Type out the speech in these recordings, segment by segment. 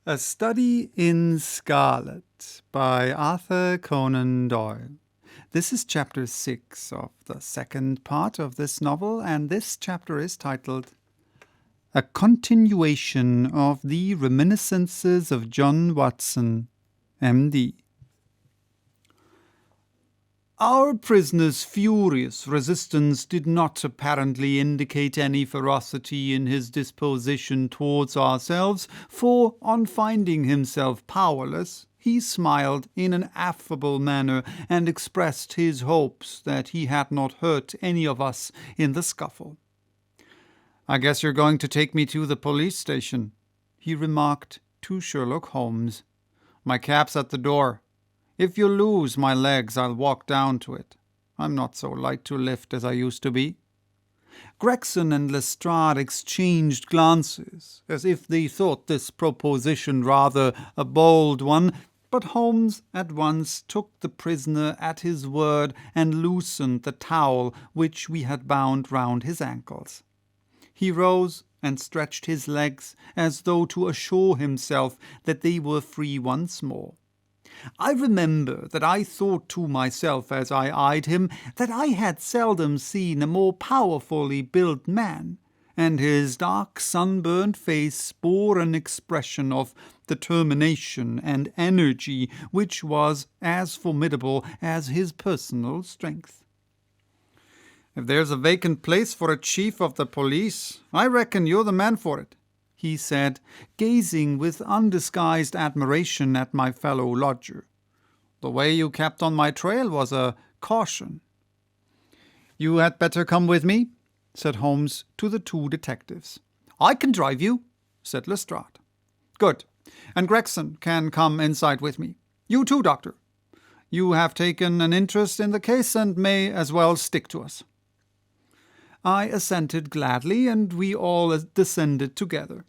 A Study in Scarlet by Arthur Conan Doyle. This is chapter 6 of the second part of this novel, and this chapter is titled A Continuation of the Reminiscences of John Watson, M.D. Our prisoner's furious resistance did not apparently indicate any ferocity in his disposition towards ourselves, for, on finding himself powerless, he smiled in an affable manner and expressed his hopes that he had not hurt any of us in the scuffle. "I guess you're going to take me to the police station," he remarked to Sherlock Holmes. "My cab's at the door. If you lose my legs, I'll walk down to it. I'm not so light to lift as I used to be." Gregson and Lestrade exchanged glances, as if they thought this proposition rather a bold one, but Holmes at once took the prisoner at his word and loosened the towel which we had bound round his ankles. He rose and stretched his legs as though to assure himself that they were free once more. I remember that I thought to myself as I eyed him that I had seldom seen a more powerfully built man, and his dark sunburnt face bore an expression of determination and energy which was as formidable as his personal strength. "If there's a vacant place for a chief of the police, I reckon you're the man for it," he said, gazing with undisguised admiration at my fellow lodger. "The way you kept on my trail was a caution." "You had better come with me," said Holmes to the two detectives. "I can drive you," said Lestrade. "Good. And Gregson can come inside with me. You too, Doctor. You have taken an interest in the case and may as well stick to us." I assented gladly, and we all descended together.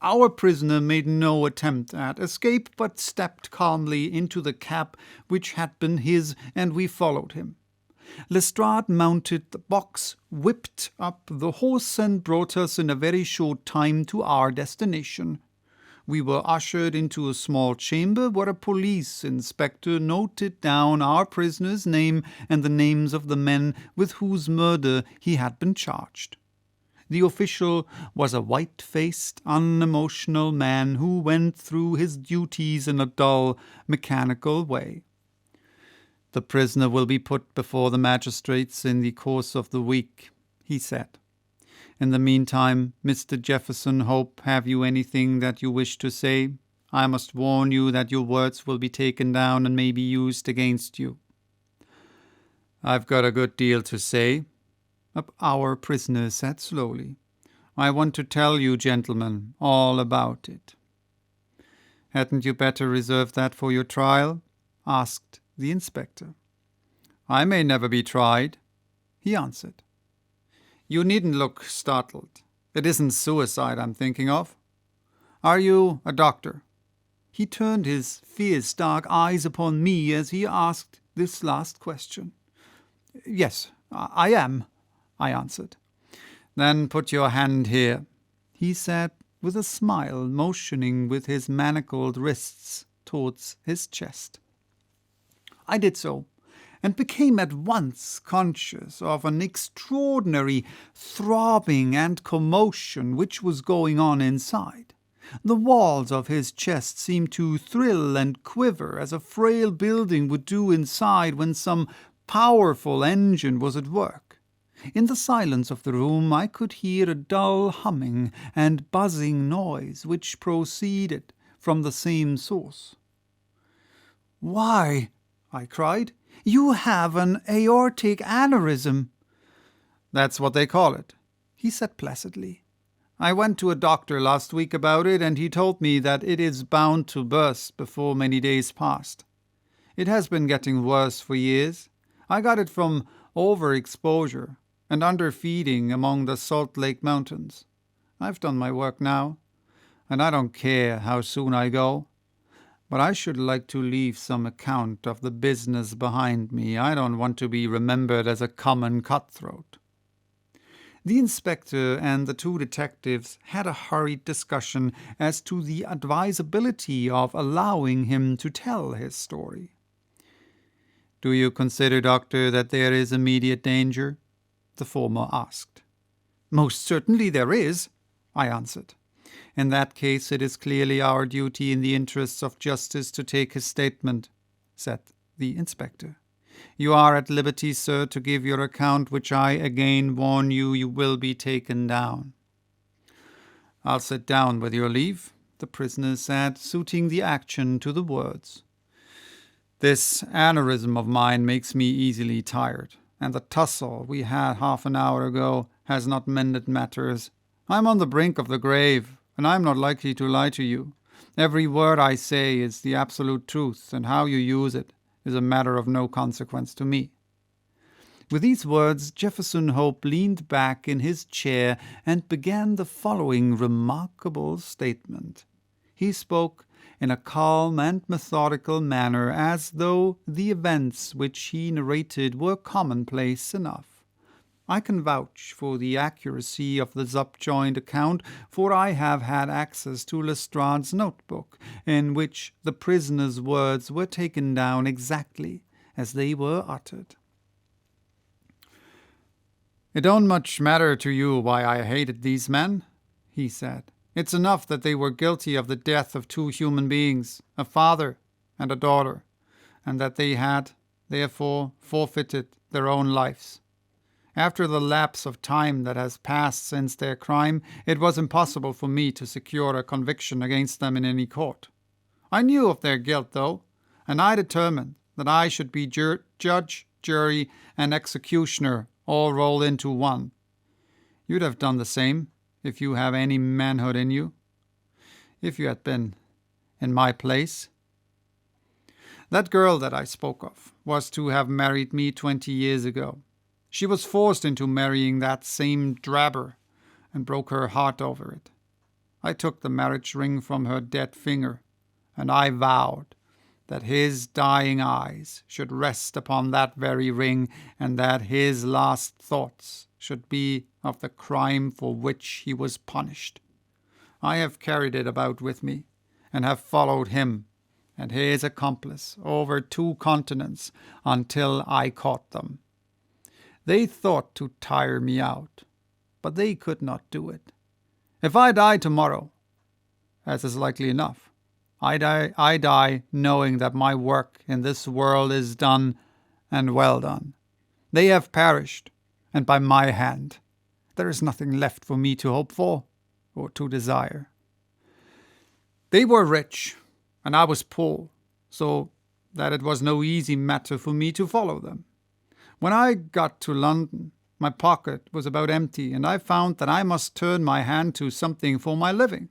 Our prisoner made no attempt at escape, but stepped calmly into the cab which had been his, and we followed him. Lestrade mounted the box, whipped up the horse, and brought us in a very short time to our destination. We were ushered into a small chamber where a police inspector noted down our prisoner's name and the names of the men with whose murder he had been charged. The official was a white-faced, unemotional man who went through his duties in a dull, mechanical way. "The prisoner will be put before the magistrates in the course of the week," he said. "In the meantime, Mr. Jefferson Hope, have you anything that you wish to say? I must warn you that your words will be taken down and may be used against you." "I've got a good deal to say," our prisoner said slowly. "I want to tell you, gentlemen, all about it." "Hadn't you better reserve that for your trial?" asked the inspector. "I may never be tried," he answered. "You needn't look startled. It isn't suicide I'm thinking of. Are you a doctor?" He turned his fierce dark eyes upon me as he asked this last question. "Yes, I am," I answered. "Then put your hand here," he said, with a smile, motioning with his manacled wrists towards his chest. I did so, and became at once conscious of an extraordinary throbbing and commotion which was going on inside. The walls of his chest seemed to thrill and quiver as a frail building would do inside when some powerful engine was at work. In the silence of the room I could hear a dull humming and buzzing noise which proceeded from the same source. "Why," I cried, "you have an aortic aneurysm." "That's what they call it," he said placidly. "I went to a doctor last week about it, and he told me that it is bound to burst before many days passed. It has been getting worse for years. I got it from overexposure and underfeeding among the Salt Lake Mountains. I've done my work now, and I don't care how soon I go. But I should like to leave some account of the business behind me. I don't want to be remembered as a common cutthroat." The inspector and the two detectives had a hurried discussion as to the advisability of allowing him to tell his story. "Do you consider, Doctor, that there is immediate danger?" the former asked. "Most certainly there is," I answered. "In that case, it is clearly our duty in the interests of justice to take his statement," said the inspector. "You are at liberty, sir, to give your account, which I again warn you will be taken down." "I'll sit down with your leave," the prisoner said, suiting the action to the words. "This aneurism of mine makes me easily tired, and the tussle we had half an hour ago has not mended matters. I'm on the brink of the grave, and I'm not likely to lie to you. Every word I say is the absolute truth, and how you use it is a matter of no consequence to me." With these words, Jefferson Hope leaned back in his chair and began the following remarkable statement. He spoke in a calm and methodical manner, as though the events which he narrated were commonplace enough. I can vouch for the accuracy of the subjoined account, for I have had access to Lestrade's notebook, in which the prisoner's words were taken down exactly as they were uttered. "It don't much matter to you why I hated these men," he said. "It's enough that they were guilty of the death of two human beings, a father and a daughter, and that they had, therefore, forfeited their own lives. After the lapse of time that has passed since their crime, it was impossible for me to secure a conviction against them in any court. I knew of their guilt, though, and I determined that I should be judge, jury, and executioner all rolled into one. You'd have done the same, if you have any manhood in you, if you had been in my place. That girl that I spoke of was to have married me 20 years ago. She was forced into marrying that same drabber, and broke her heart over it. I took the marriage ring from her dead finger, and I vowed that his dying eyes should rest upon that very ring, and that his last thoughts should be of the crime for which he was punished. I have carried it about with me, and have followed him and his accomplice over 2 continents until I caught them. They thought to tire me out, but they could not do it. If I die tomorrow, as is likely enough, I die knowing that my work in this world is done, and well done. They have perished, and by my hand. There is nothing left for me to hope for, or to desire. They were rich, and I was poor, so that it was no easy matter for me to follow them. When I got to London, my pocket was about empty, and I found that I must turn my hand to something for my living.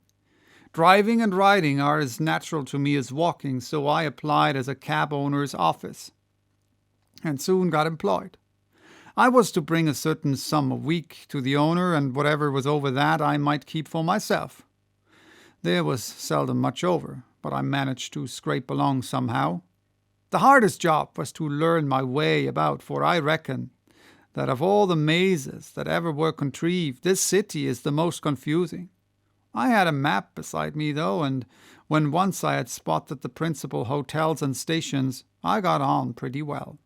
Driving and riding are as natural to me as walking, so I applied as a cab owner's office, and soon got employed. I was to bring a certain sum a week to the owner, and whatever was over that I might keep for myself. There was seldom much over, but I managed to scrape along somehow. The hardest job was to learn my way about, for I reckon that of all the mazes that ever were contrived, this city is the most confusing. I had a map beside me, though, and when once I had spotted the principal hotels and stations, I got on pretty well.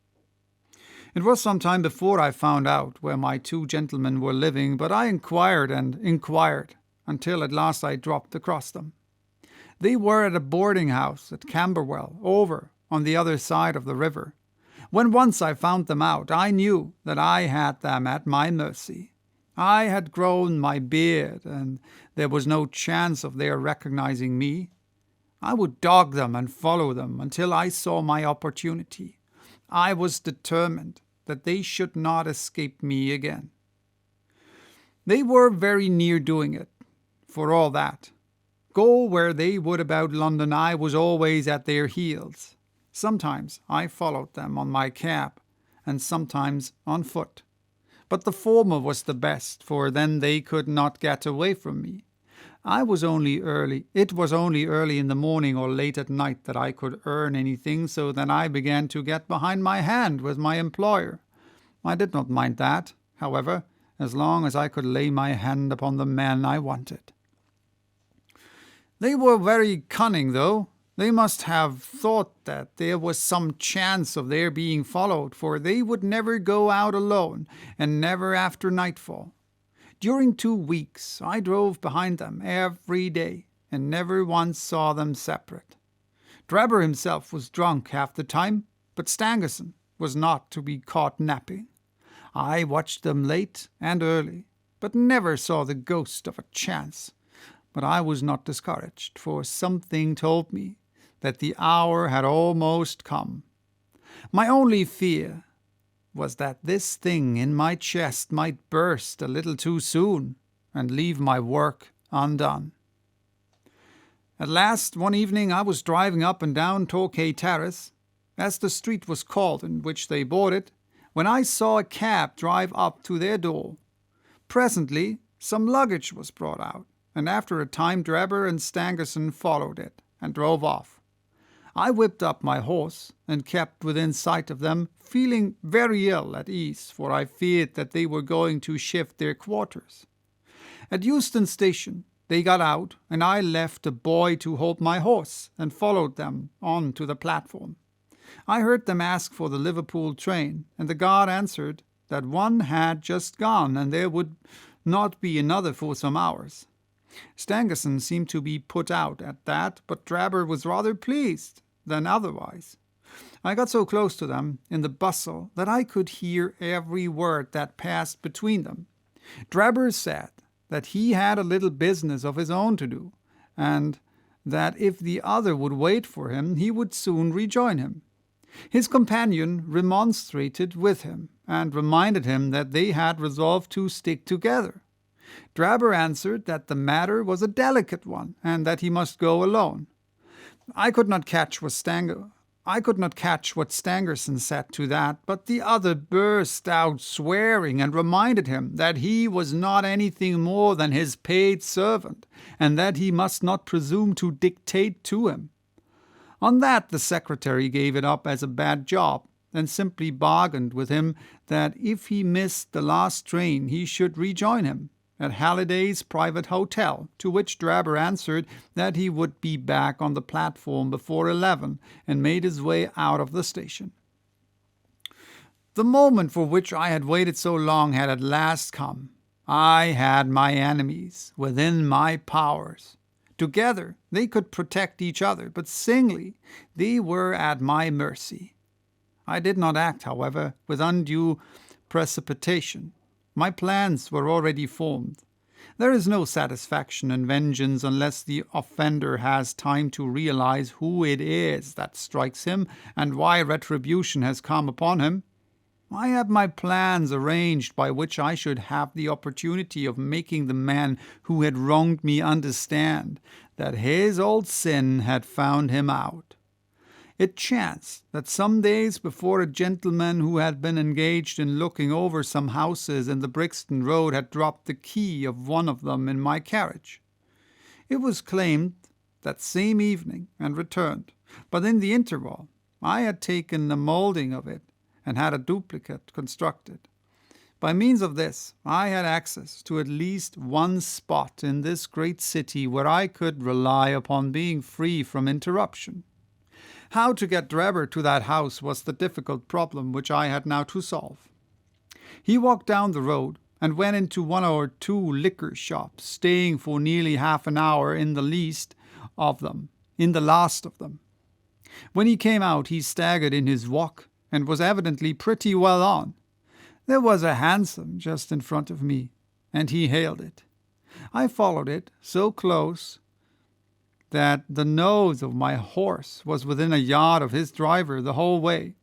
It was some time before I found out where my 2 gentlemen were living, but I inquired and inquired, until at last I dropped across them. They were at a boarding-house at Camberwell, over on the other side of the river. When once I found them out, I knew that I had them at my mercy. I had grown my beard, and there was no chance of their recognizing me. I would dog them and follow them until I saw my opportunity. I was determined that they should not escape me again. They were very near doing it, for all that. Go where they would about London, I was always at their heels. Sometimes I followed them on my cab, and sometimes on foot. But the former was the best, for then they could not get away from me. It was only early in the morning or late at night that I could earn anything, so then I began to get behind my hand with my employer. I did not mind that, however, as long as I could lay my hand upon the man I wanted. They were very cunning, though. They must have thought that there was some chance of their being followed, for they would never go out alone, and never after nightfall. During 2 weeks I drove behind them every day, and never once saw them separate. Drebber himself was drunk half the time, but Stangerson was not to be caught napping. I watched them late and early, but never saw the ghost of a chance. But I was not discouraged, for something told me that the hour had almost come. My only fear was that this thing in my chest might burst a little too soon and leave my work undone. At last, one evening, I was driving up and down Torquay Terrace, as the street was called in which they boarded, when I saw a cab drive up to their door. Presently, some luggage was brought out, and after a time Drebber and Stangerson followed it and drove off. I whipped up my horse and kept within sight of them, feeling very ill at ease, for I feared that they were going to shift their quarters. At Euston Station they got out, and I left a boy to hold my horse and followed them on to the platform. I heard them ask for the Liverpool train, and the guard answered that one had just gone, and there would not be another for some hours. Stangerson seemed to be put out at that, but Drebber was rather pleased than otherwise. I got so close to them in the bustle that I could hear every word that passed between them. Drebber said that he had a little business of his own to do, and that if the other would wait for him, he would soon rejoin him. His companion remonstrated with him, and reminded him that they had resolved to stick together. Drebber answered that the matter was a delicate one, and that he must go alone. I could not catch what Stangerson said to that, but the other burst out swearing, and reminded him that he was not anything more than his paid servant, and that he must not presume to dictate to him. On that the secretary gave it up as a bad job, and simply bargained with him that if he missed the last train he should rejoin him at Halliday's private hotel, to which Drebber answered that he would be back on the platform before 11, and made his way out of the station. The moment for which I had waited so long had at last come. I had my enemies within my powers. Together they could protect each other, but singly they were at my mercy. I did not act, however, with undue precipitation. My plans were already formed. There is no satisfaction in vengeance unless the offender has time to realize who it is that strikes him and why retribution has come upon him. I had my plans arranged by which I should have the opportunity of making the man who had wronged me understand that his old sin had found him out. It chanced that some days before, a gentleman who had been engaged in looking over some houses in the Brixton Road had dropped the key of one of them in my carriage. It was claimed that same evening and returned, but in the interval I had taken the moulding of it and had a duplicate constructed. By means of this I had access to at least one spot in this great city where I could rely upon being free from interruption. How to get Drebber to that house was the difficult problem which I had now to solve. He walked down the road and went into 1 or 2 liquor shops, staying for nearly half an hour in the last of them. When he came out, he staggered in his walk, and was evidently pretty well on. There was a hansom just in front of me, and he hailed it. I followed it so close that the nose of my horse was within a yard of his driver the whole way.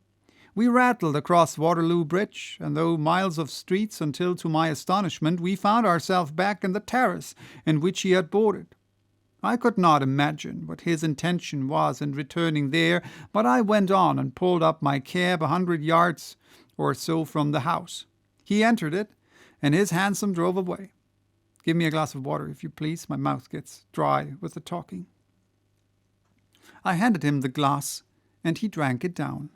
We rattled across Waterloo Bridge, and through miles of streets, until, to my astonishment, we found ourselves back in the terrace in which he had boarded. I could not imagine what his intention was in returning there, but I went on and pulled up my cab 100 yards or so from the house. He entered it, and his hansom drove away. Give me a glass of water, if you please. My mouth gets dry with the talking. I handed him the glass, and he drank it down.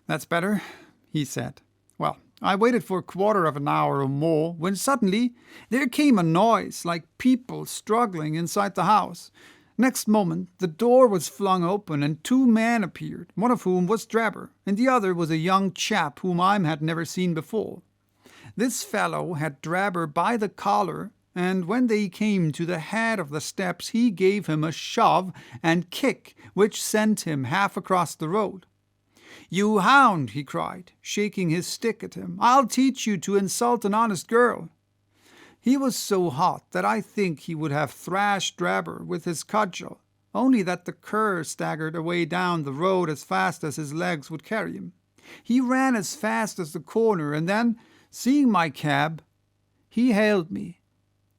That's better, he said. Well, I waited for a quarter of an hour or more, when suddenly there came a noise like people struggling inside the house. Next moment the door was flung open, and two men appeared, one of whom was Drebber, and the other was a young chap whom I had never seen before. This fellow had Drebber by the collar, and when they came to the head of the steps he gave him a shove and kick which sent him half across the road. "You hound," he cried, shaking his stick at him, "I'll teach you to insult an honest girl." He was so hot that I think he would have thrashed Drebber with his cudgel, only that the cur staggered away down the road as fast as his legs would carry him. He ran as fast as the corner, and then, seeing my cab, he hailed me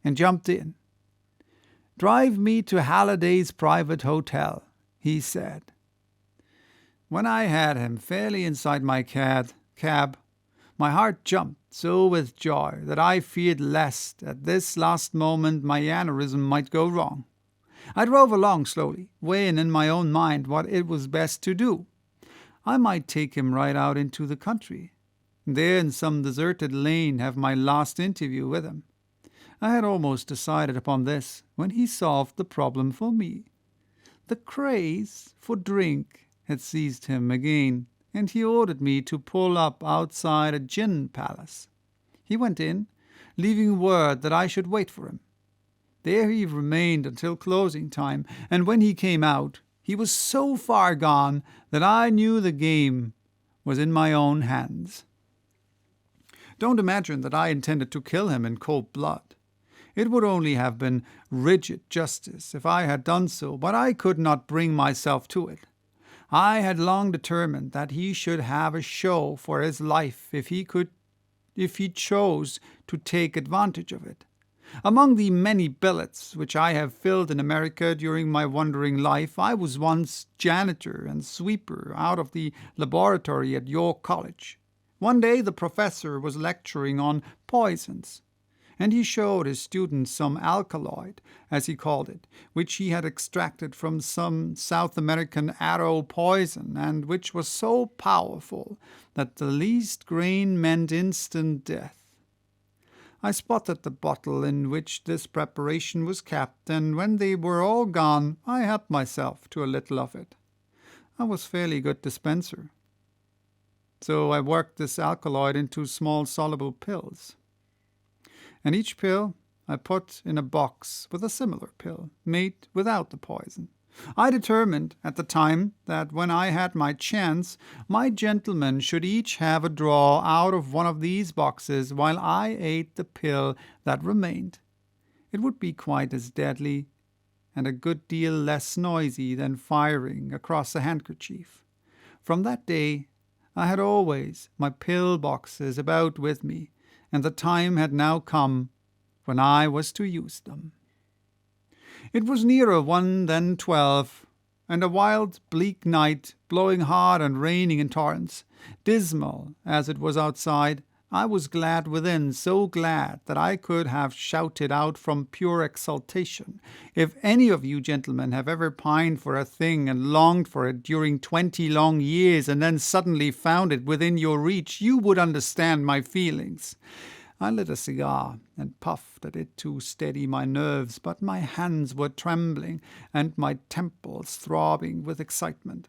and jumped in. "Drive me to Halliday's private hotel," he said. When I had him fairly inside my cab, my heart jumped so with joy that I feared lest at this last moment my aneurism might go wrong. I drove along slowly, weighing in my own mind what it was best to do. I might take him right out into the country, and there in some deserted lane have my last interview with him. I had almost decided upon this when he solved the problem for me. The craze for drink had seized him again, and he ordered me to pull up outside a gin palace. He went in, leaving word that I should wait for him. There he remained until closing time, and when he came out, he was so far gone that I knew the game was in my own hands. Don't imagine that I intended to kill him in cold blood. It would only have been rigid justice if I had done so, but I could not bring myself to it. I had long determined that he should have a show for his life if he chose to take advantage of it. Among the many billets which I have filled in America during my wandering life, I was once janitor and sweeper out of the laboratory at York College. One day the professor was lecturing on poisons, and he showed his students some alkaloid, as he called it, which he had extracted from some South American arrow poison, and which was so powerful that the least grain meant instant death. I spotted the bottle in which this preparation was kept, and when they were all gone, I helped myself to a little of it. I was fairly good dispenser. So I worked this alkaloid into small soluble pills, and each pill I put in a box with a similar pill, made without the poison. I determined at the time that when I had my chance, my gentlemen should each have a draw out of one of these boxes while I ate the pill that remained. It would be quite as deadly and a good deal less noisy than firing across a handkerchief. From that day I had always my pill boxes about with me, and the time had now come when I was to use them. It was nearer 1 than 12, and a wild, bleak night, blowing hard and raining in torrents. Dismal as it was outside, I was glad within, so glad that I could have shouted out from pure exultation. If any of you gentlemen have ever pined for a thing and longed for it during 20 long years and then suddenly found it within your reach, you would understand my feelings. I lit a cigar and puffed at it to steady my nerves, but my hands were trembling and my temples throbbing with excitement.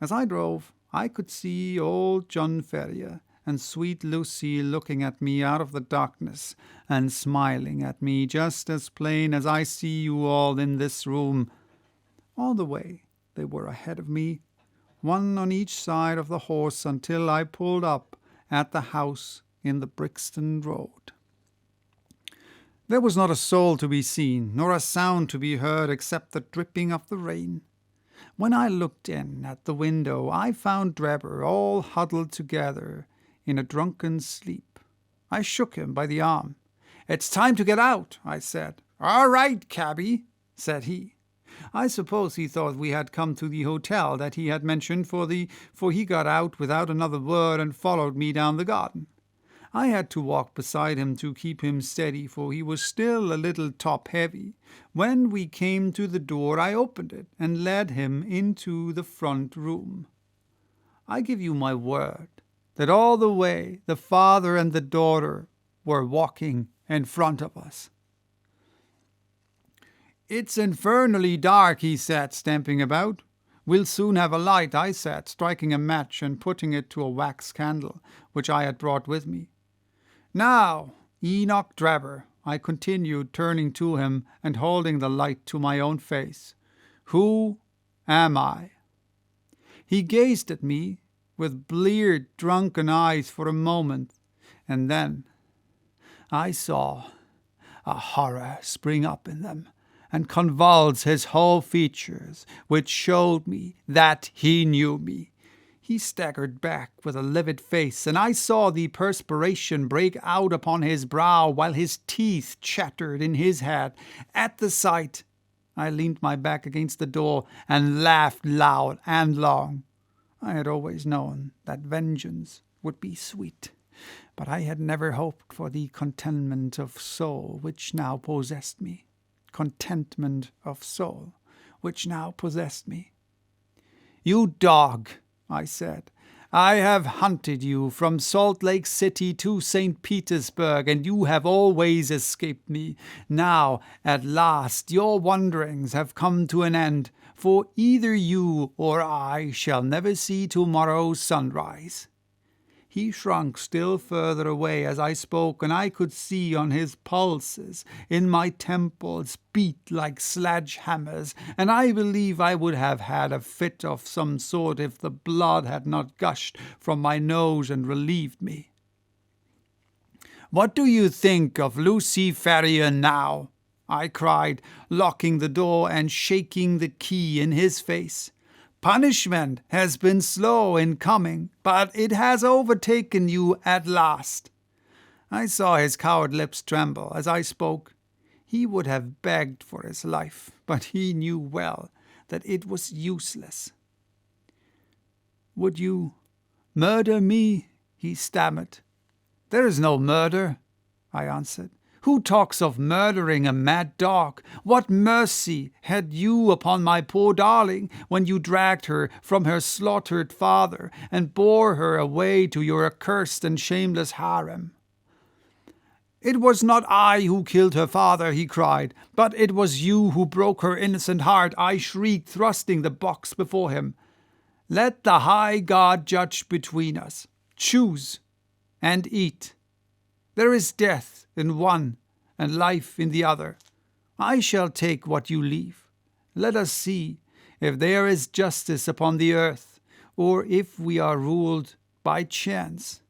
As I drove, I could see old John Ferrier and sweet Lucy looking at me out of the darkness and smiling at me just as plain as I see you all in this room. All the way they were ahead of me, one on each side of the horse, until I pulled up at the house in the Brixton Road. There was not a soul to be seen, nor a sound to be heard except the dripping of the rain. When I looked in at the window, I found Drebber all huddled together in a drunken sleep. I shook him by the arm. "It's time to get out," I said. "All right, cabby," said he. I suppose he thought we had come to the hotel that he had mentioned, for he got out without another word and followed me down the garden. I had to walk beside him to keep him steady, for he was still a little top-heavy. When we came to the door, I opened it and led him into the front room. I give you my word that all the way the father and the daughter were walking in front of us. "It's infernally dark," he said, stamping about. "We'll soon have a light," I said, striking a match and putting it to a wax candle, which I had brought with me. "Now, Enoch Drebber," I continued, turning to him and holding the light to my own face, "who am I?" He gazed at me with bleared, drunken eyes for a moment, and then I saw a horror spring up in them and convulse his whole features, which showed me that he knew me. He staggered back with a livid face, and I saw the perspiration break out upon his brow while his teeth chattered in his head. At the sight, I leaned my back against the door and laughed loud and long. I had always known that vengeance would be sweet, but I had never hoped for the contentment of soul which now possessed me. Contentment of soul which now possessed me. "You dog," I said, "I have hunted you from Salt Lake City to St. Petersburg, and you have always escaped me. Now, at last, your wanderings have come to an end, for either you or I shall never see tomorrow's sunrise." He shrunk still further away as I spoke, and I could see on his pulses in my temples beat like sledge-hammers, and I believe I would have had a fit of some sort if the blood had not gushed from my nose and relieved me. "What do you think of Lucy Ferrier now?" I cried, locking the door and shaking the key in his face. "Punishment has been slow in coming, but it has overtaken you at last." I saw his coward lips tremble as I spoke. He would have begged for his life, but he knew well that it was useless. "Would you murder me?" he stammered. "There is no murder," I answered. "Who talks of murdering a mad dog? What mercy had you upon my poor darling when you dragged her from her slaughtered father and bore her away to your accursed and shameless harem?" "It was not I who killed her father," he cried, "but it was you who broke her innocent heart," I shrieked, thrusting the box before him. "Let the high God judge between us. Choose and eat. There is death in one and life in the other. I shall take what you leave. Let us see if there is justice upon the earth, or if we are ruled by chance."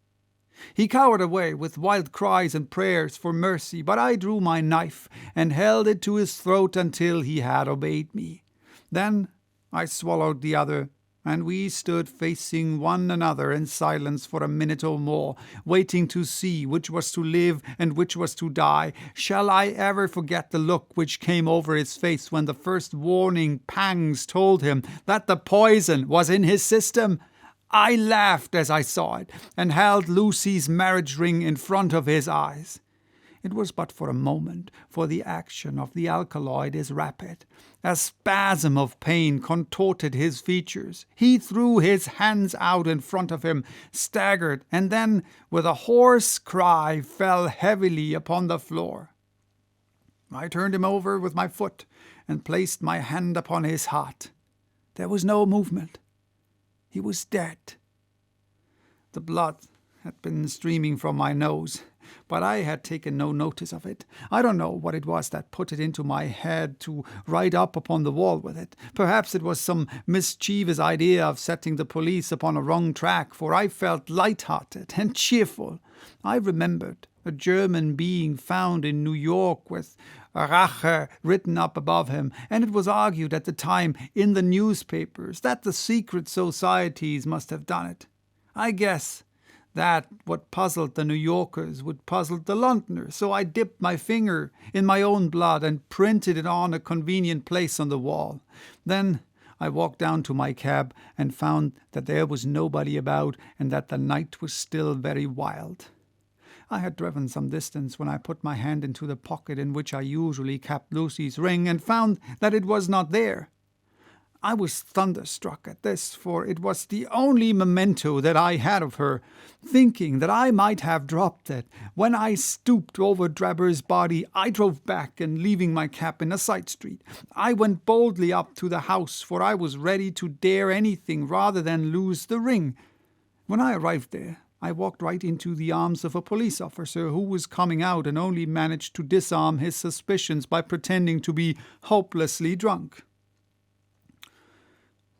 He cowered away with wild cries and prayers for mercy, but I drew my knife and held it to his throat until he had obeyed me. Then I swallowed the other, and we stood facing one another in silence for a minute or more, waiting to see which was to live and which was to die. Shall I ever forget the look which came over his face when the first warning pangs told him that the poison was in his system? I laughed as I saw it, and held Lucy's marriage ring in front of his eyes. It was but for a moment, for the action of the alkaloid is rapid. A spasm of pain contorted his features. He threw his hands out in front of him, staggered, and then, with a hoarse cry, fell heavily upon the floor. I turned him over with my foot and placed my hand upon his heart. There was no movement. He was dead. The blood had been streaming from my nose, but I had taken no notice of it. I don't know what it was that put it into my head to write up upon the wall with it. Perhaps it was some mischievous idea of setting the police upon a wrong track, for I felt light-hearted and cheerful. I remembered a German being found in New York with Rache written up above him, and it was argued at the time in the newspapers that the secret societies must have done it. I guess that what puzzled the New Yorkers would puzzle the Londoners, so I dipped my finger in my own blood and printed it on a convenient place on the wall. Then I walked down to my cab and found that there was nobody about and that the night was still very wild. I had driven some distance when I put my hand into the pocket in which I usually kept Lucy's ring and found that it was not there. I was thunderstruck at this, for it was the only memento that I had of her, thinking that I might have dropped it. When I stooped over Drebber's body, I drove back, and leaving my cap in a side street, I went boldly up to the house, for I was ready to dare anything rather than lose the ring. When I arrived there, I walked right into the arms of a police officer who was coming out, and only managed to disarm his suspicions by pretending to be hopelessly drunk.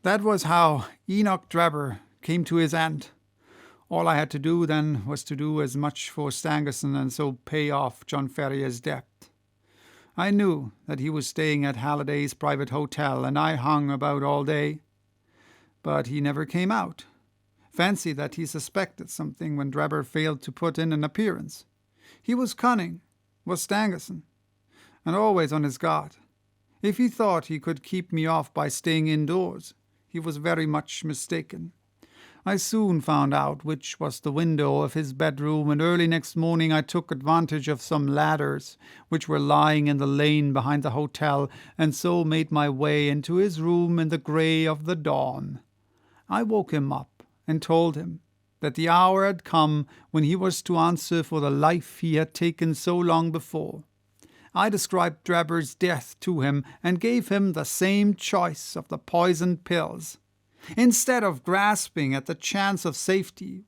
That was how Enoch Drebber came to his end. All I had to do then was to do as much for Stangerson and so pay off John Ferrier's debt. I knew that he was staying at Halliday's private hotel, and I hung about all day. But he never came out. Fancy that he suspected something when Drebber failed to put in an appearance. He was cunning, was Stangerson, and always on his guard. If he thought he could keep me off by staying indoors, he was very much mistaken. I soon found out which was the window of his bedroom, and early next morning I took advantage of some ladders which were lying in the lane behind the hotel, and so made my way into his room in the grey of the dawn. I woke him up and told him that the hour had come when he was to answer for the life he had taken so long before. I described Drebber's death to him, and gave him the same choice of the poisoned pills. Instead of grasping at the chance of safety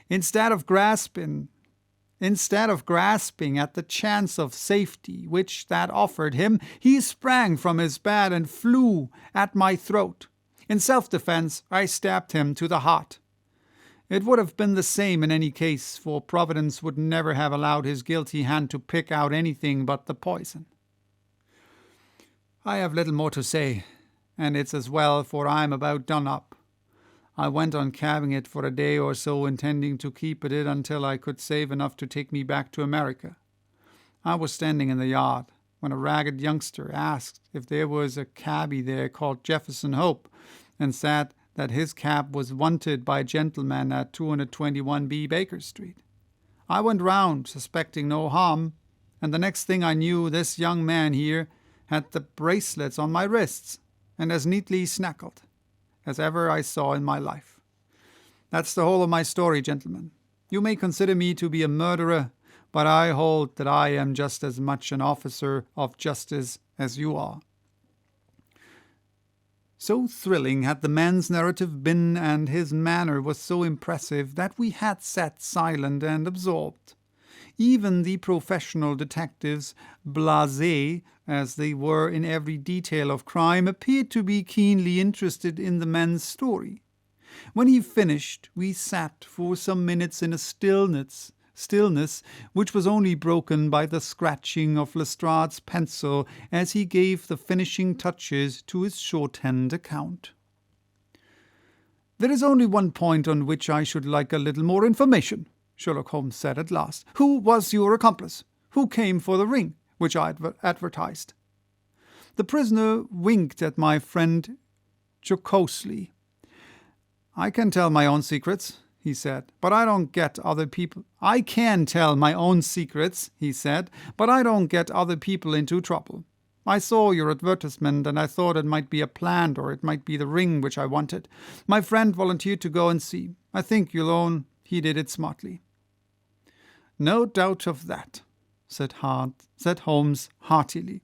instead of grasping at the chance of safety which that offered him, he sprang from his bed and flew at my throat. In self-defense, I stabbed him to the heart. It would have been the same in any case, for Providence would never have allowed his guilty hand to pick out anything but the poison. I have little more to say, and it's as well, for I'm about done up. I went on calving it for a day or so, intending to keep at it until I could save enough to take me back to America. I was standing in the yard when a ragged youngster asked if there was a cabby there called Jefferson Hope, and said that his cab was wanted by a gentleman at 221B Baker Street. I went round, suspecting no harm, and the next thing I knew, this young man here had the bracelets on my wrists, and as neatly snackled as ever I saw in my life. That's the whole of my story, gentlemen. You may consider me to be a murderer, but I hold that I am just as much an officer of justice as you are. So thrilling had the man's narrative been, and his manner was so impressive, that we had sat silent and absorbed. Even the professional detectives, blasé as they were in every detail of crime, appeared to be keenly interested in the man's story. When he finished, we sat for some minutes in a stillness which was only broken by the scratching of Lestrade's pencil as he gave the finishing touches to his shorthand account. "There is only one point on which I should like a little more information," Sherlock Holmes said at last. "Who was your accomplice? Who came for the ring which I advertised?" The prisoner winked at my friend jocosely. "I can tell my own secrets," he said, "but I don't get other people. I can tell my own secrets," he said, "but I don't get other people into trouble. I saw your advertisement, and I thought it might be a plant, or it might be the ring which I wanted. My friend volunteered to go and see. I think you'll own he did it smartly." "No doubt of that," said Holmes heartily.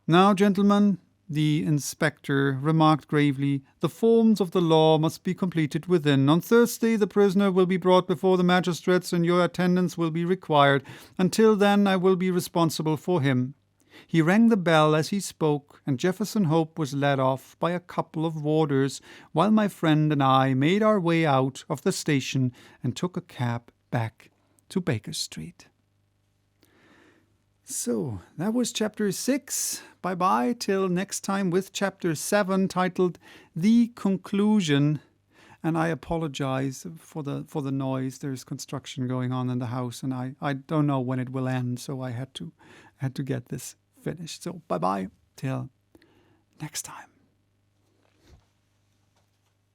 "Now, gentlemen," the inspector remarked gravely, "the forms of the law must be completed within. On Thursday the prisoner will be brought before the magistrates, and your attendance will be required. Until then I will be responsible for him." He rang the bell as he spoke, and Jefferson Hope was led off by a couple of warders, while my friend and I made our way out of the station and took a cab back to Baker Street. So, that was Chapter 6. Bye-bye till next time with Chapter 7, titled The Conclusion. And I apologize for the noise. There's construction going on in the house, and I don't know when it will end, so I had to get this finished. So, bye-bye till next time.